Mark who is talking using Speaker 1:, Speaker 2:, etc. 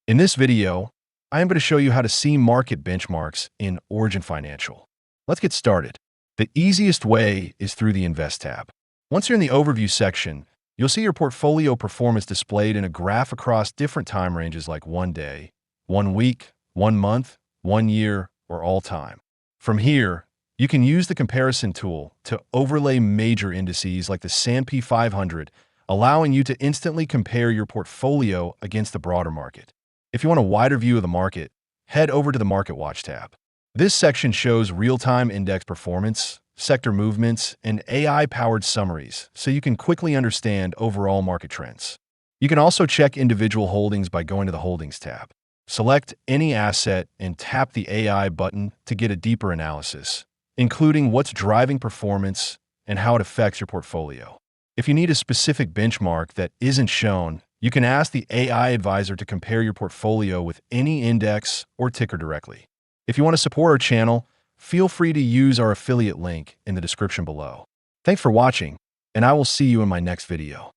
Speaker 1: In this video, I am going to show you how to see market benchmarks in Origin Financial. Let's get started. The easiest way is through the Invest tab. Once you're in the Overview section, you'll see your portfolio performance displayed in a graph across different time ranges like 1 day, 1 week, 1 month, 1 year, or all time. From here, you can use the comparison tool to overlay major indices like the S&P 500, allowing you to instantly compare your portfolio against the broader market. If you want a wider view of the market, head over to the Market Watch tab. This section shows real-time index performance, sector movements, and AI-powered summaries, so you can quickly understand overall market trends. You can also check individual holdings by going to the Holdings tab. Select any asset and tap the AI button to get a deeper analysis, including what's driving performance and how it affects your portfolio. If you need a specific benchmark that isn't shown, you can ask the AI advisor to compare your portfolio with any index or ticker directly. If you want to support our channel, feel free to use our affiliate link in the description below. Thanks for watching, and I will see you in my next video.